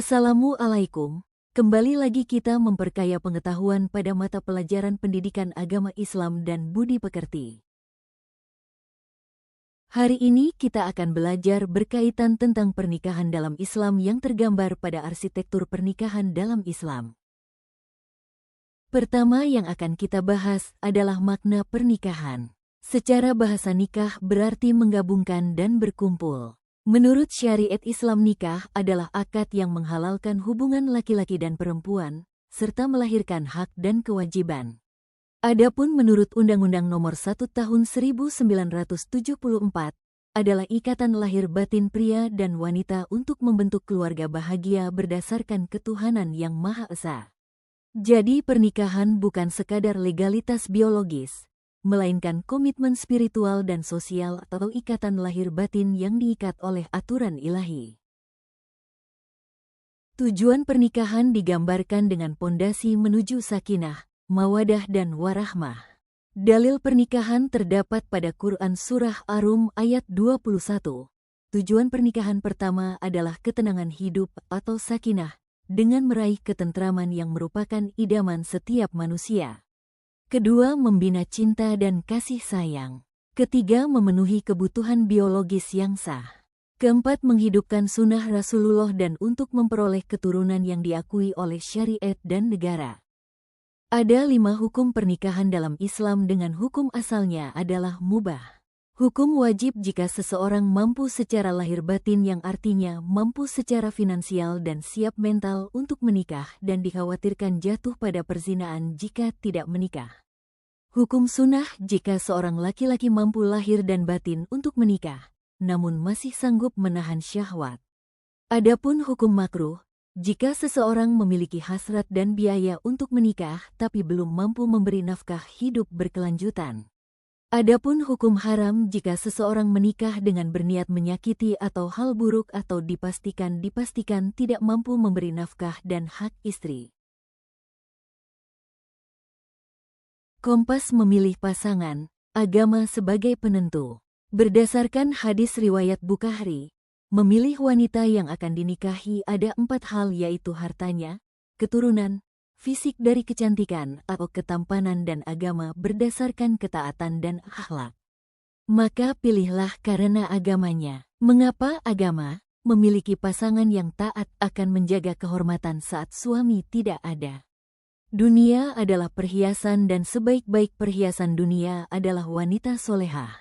Assalamualaikum, kembali lagi kita memperkaya pengetahuan pada mata pelajaran pendidikan agama Islam dan budi pekerti. Hari ini kita akan belajar berkaitan tentang pernikahan dalam Islam yang tergambar pada arsitektur pernikahan dalam Islam. Pertama yang akan kita bahas adalah makna pernikahan. Secara bahasa nikah berarti menggabungkan dan berkumpul. Menurut syariat Islam, nikah adalah akad yang menghalalkan hubungan laki-laki dan perempuan, serta melahirkan hak dan kewajiban. Adapun menurut Undang-Undang Nomor 1 Tahun 1974, adalah ikatan lahir batin pria dan wanita untuk membentuk keluarga bahagia berdasarkan ketuhanan yang Maha Esa. Jadi pernikahan bukan sekadar legalitas biologis, melainkan komitmen spiritual dan sosial atau ikatan lahir batin yang diikat oleh aturan ilahi. Tujuan pernikahan digambarkan dengan pondasi menuju sakinah, mawadah dan warahmah. Dalil pernikahan terdapat pada Quran Surah Ar-Rum ayat 21. Tujuan pernikahan pertama adalah ketenangan hidup atau sakinah, dengan meraih ketentraman yang merupakan idaman setiap manusia. Kedua, membina cinta dan kasih sayang. Ketiga, memenuhi kebutuhan biologis yang sah. Keempat, menghidupkan sunnah Rasulullah dan untuk memperoleh keturunan yang diakui oleh syariat dan negara. Ada 5 hukum pernikahan dalam Islam dengan hukum asalnya adalah mubah. Hukum wajib jika seseorang mampu secara lahir batin, yang artinya mampu secara finansial dan siap mental untuk menikah, dan dikhawatirkan jatuh pada perzinaan jika tidak menikah. Hukum sunnah jika seorang laki-laki mampu lahir dan batin untuk menikah, namun masih sanggup menahan syahwat. Adapun hukum makruh, jika seseorang memiliki hasrat dan biaya untuk menikah tapi belum mampu memberi nafkah hidup berkelanjutan. Adapun hukum haram jika seseorang menikah dengan berniat menyakiti atau hal buruk atau dipastikan tidak mampu memberi nafkah dan hak istri. Kompas memilih pasangan, agama sebagai penentu. Berdasarkan hadis riwayat Bukhari, memilih wanita yang akan dinikahi ada 4 hal, yaitu hartanya, keturunan, fisik dari kecantikan atau ketampanan, dan agama berdasarkan ketaatan dan akhlak. Maka pilihlah karena agamanya. Mengapa agama? Memiliki pasangan yang taat akan menjaga kehormatan saat suami tidak ada. Dunia adalah perhiasan dan sebaik-baik perhiasan dunia adalah wanita solehah.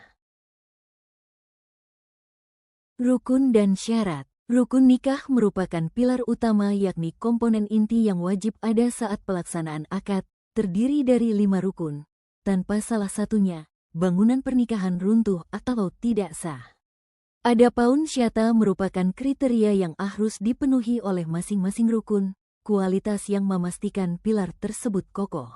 Rukun dan syarat. Rukun nikah merupakan pilar utama, yakni komponen inti yang wajib ada saat pelaksanaan akad, terdiri dari 5 rukun. Tanpa salah satunya, bangunan pernikahan runtuh atau tidak sah. Adapun syarat merupakan kriteria yang harus dipenuhi oleh masing-masing rukun, kualitas yang memastikan pilar tersebut kokoh.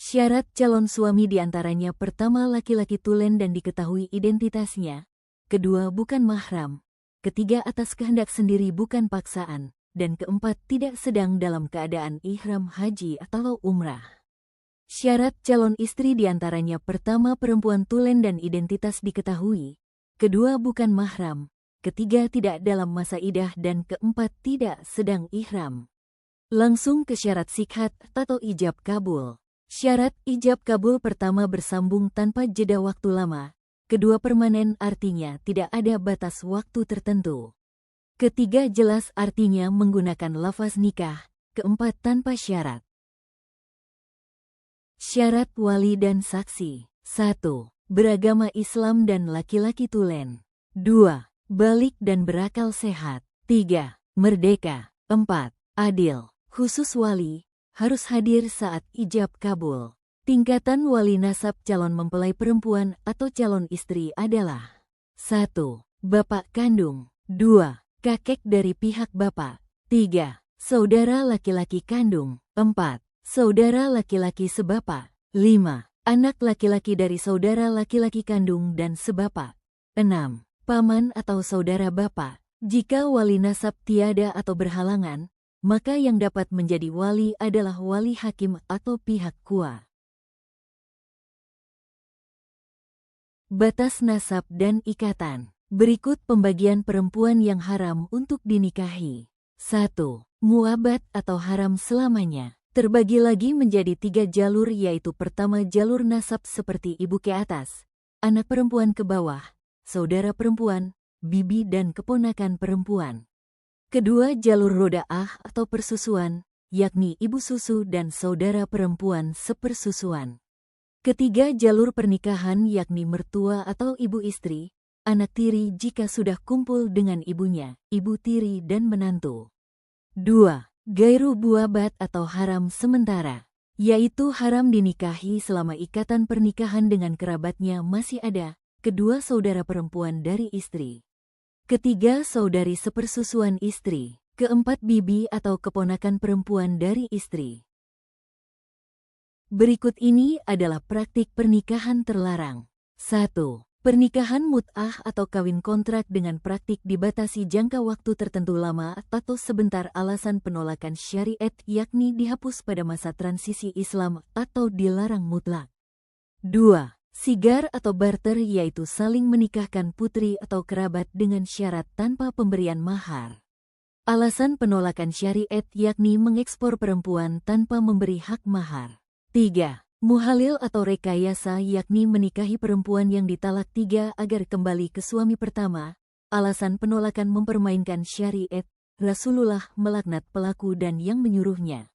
Syarat calon suami diantaranya: pertama, laki-laki tulen dan diketahui identitasnya. Kedua, bukan mahram. Ketiga, atas kehendak sendiri bukan paksaan. Dan keempat, tidak sedang dalam keadaan ihram haji atau umrah. Syarat calon istri diantaranya: pertama, perempuan tulen dan identitas diketahui. Kedua, bukan mahram. Ketiga, tidak dalam masa iddah. Dan keempat, tidak sedang ihram. Langsung ke syarat sikhat atau ijab kabul. Syarat ijab kabul pertama bersambung tanpa jeda waktu lama. Kedua, permanen, artinya tidak ada batas waktu tertentu. Ketiga, jelas, artinya menggunakan lafaz nikah. Keempat, tanpa syarat. Syarat wali dan saksi. 1. Beragama Islam dan laki-laki tulen. 2. Balik dan berakal sehat. 3. Merdeka. 4. Adil. Khusus wali, harus hadir saat ijab kabul. Tingkatan wali nasab calon mempelai perempuan atau calon istri adalah: 1. Bapak kandung. 2. Kakek dari pihak bapak. 3. Saudara laki-laki kandung. 4. Saudara laki-laki sebapak. 5. Anak laki-laki dari saudara laki-laki kandung dan sebapak. 6. Paman atau saudara bapak. Jika wali nasab tiada atau berhalangan, maka yang dapat menjadi wali adalah wali hakim atau pihak kuat. Batas nasab dan ikatan. Berikut pembagian perempuan yang haram untuk dinikahi. 1. Muabat atau haram selamanya. Terbagi lagi menjadi 3 jalur, yaitu pertama jalur nasab seperti ibu ke atas, anak perempuan ke bawah, saudara perempuan, bibi dan keponakan perempuan. Kedua jalur rodaah atau persusuan, yakni ibu susu dan saudara perempuan sepersusuan. Ketiga jalur pernikahan yakni mertua atau ibu istri, anak tiri jika sudah kumpul dengan ibunya, ibu tiri dan menantu. 2. Gairu buabat atau haram sementara, yaitu haram dinikahi selama ikatan pernikahan dengan kerabatnya masih ada, kedua saudara perempuan dari istri. Ketiga saudari sepersusuan istri. Keempat bibi atau keponakan perempuan dari istri. Berikut ini adalah praktik pernikahan terlarang. 1. Pernikahan mut'ah atau kawin kontrak dengan praktik dibatasi jangka waktu tertentu lama atau sebentar alasan penolakan syariat, yakni dihapus pada masa transisi Islam atau dilarang mutlak. 2. Sigar atau barter, yaitu saling menikahkan putri atau kerabat dengan syarat tanpa pemberian mahar. Alasan penolakan syariat yakni mengekspor perempuan tanpa memberi hak mahar. 3. Muhalil atau rekayasa, yakni menikahi perempuan yang ditalak 3 agar kembali ke suami pertama. Alasan penolakan mempermainkan syariat, Rasulullah melaknat pelaku dan yang menyuruhnya.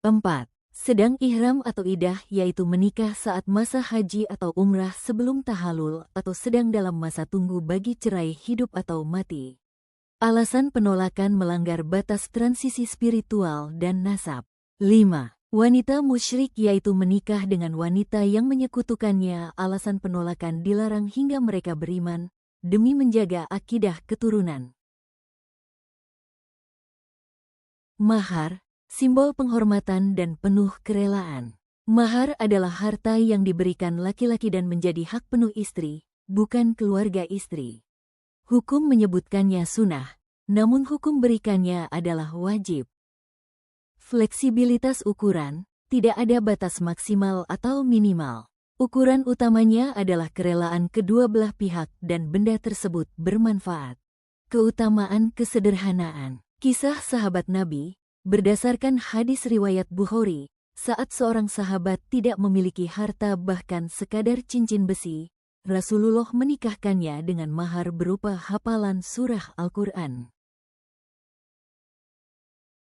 4. Sedang ihram atau idah, yaitu menikah saat masa haji atau umrah sebelum tahalul atau sedang dalam masa tunggu bagi cerai hidup atau mati. Alasan penolakan melanggar batas transisi spiritual dan nasab. 5. Wanita musyrik, yaitu menikah dengan wanita yang menyekutukannya. Alasan penolakan dilarang hingga mereka beriman, demi menjaga akidah keturunan. Mahar, simbol penghormatan dan penuh kerelaan. Mahar adalah harta yang diberikan laki-laki dan menjadi hak penuh istri, bukan keluarga istri. Hukum menyebutkannya sunnah, namun hukum berikannya adalah wajib. Fleksibilitas ukuran, tidak ada batas maksimal atau minimal. Ukuran utamanya adalah kerelaan kedua belah pihak dan benda tersebut bermanfaat. Keutamaan kesederhanaan. Kisah sahabat Nabi. Berdasarkan hadis riwayat Bukhari, saat seorang sahabat tidak memiliki harta bahkan sekadar cincin besi, Rasulullah menikahkannya dengan mahar berupa hafalan surah Al-Quran.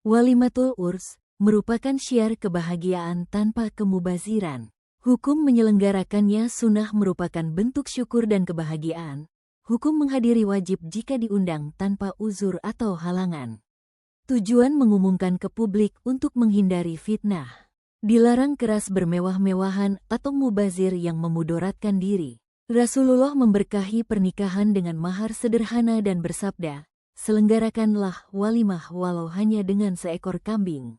Walimatul urs merupakan syiar kebahagiaan tanpa kemubaziran. Hukum menyelenggarakannya sunnah merupakan bentuk syukur dan kebahagiaan. Hukum menghadiri wajib jika diundang tanpa uzur atau halangan. Tujuan mengumumkan ke publik untuk menghindari fitnah. Dilarang keras bermewah-mewahan atau mubazir yang memudaratkan diri. Rasulullah memberkahi pernikahan dengan mahar sederhana dan bersabda, selenggarakanlah walimah walau hanya dengan seekor kambing.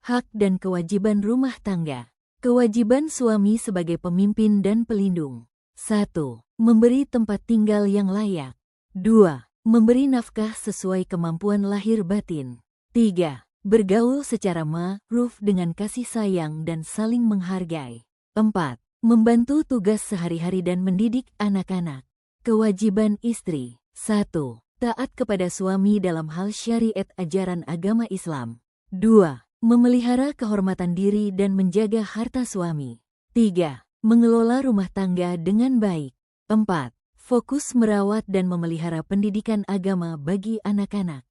Hak dan kewajiban rumah tangga. Kewajiban suami sebagai pemimpin dan pelindung. 1. Memberi tempat tinggal yang layak. 2. Memberi nafkah sesuai kemampuan lahir batin. 3. Bergaul secara ma'ruf dengan kasih sayang dan saling menghargai. 4. Membantu tugas sehari-hari dan mendidik anak-anak. Kewajiban istri. 1. Taat kepada suami dalam hal syariat ajaran agama Islam. 2. Memelihara kehormatan diri dan menjaga harta suami. 3. Mengelola rumah tangga dengan baik. 4. Fokus merawat dan memelihara pendidikan agama bagi anak-anak.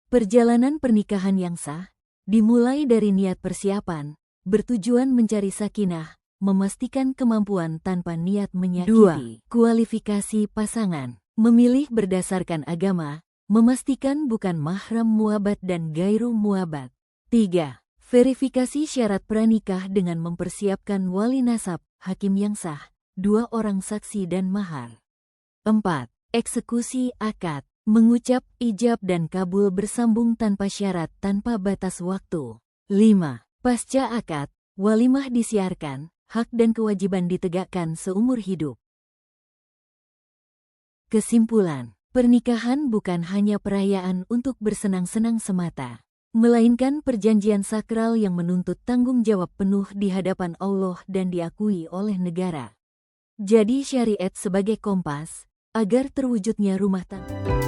Perjalanan pernikahan yang sah dimulai dari niat persiapan, bertujuan mencari sakinah, memastikan kemampuan tanpa niat menyakiti. 2. Kualifikasi pasangan, memilih berdasarkan agama, memastikan bukan mahram muabat dan gairu muabat. 3. Verifikasi syarat pranikah dengan mempersiapkan wali nasab, hakim yang sah, 2 orang saksi dan mahar. 4. Eksekusi akad, mengucap ijab dan kabul bersambung tanpa syarat tanpa batas waktu. 5. Pasca akad, walimah disiarkan, hak dan kewajiban ditegakkan seumur hidup. Kesimpulan, pernikahan bukan hanya perayaan untuk bersenang-senang semata. melainkan perjanjian sakral yang menuntut tanggung jawab penuh di hadapan Allah dan diakui oleh negara. Jadi syariat sebagai kompas, agar terwujudnya rumah tangga.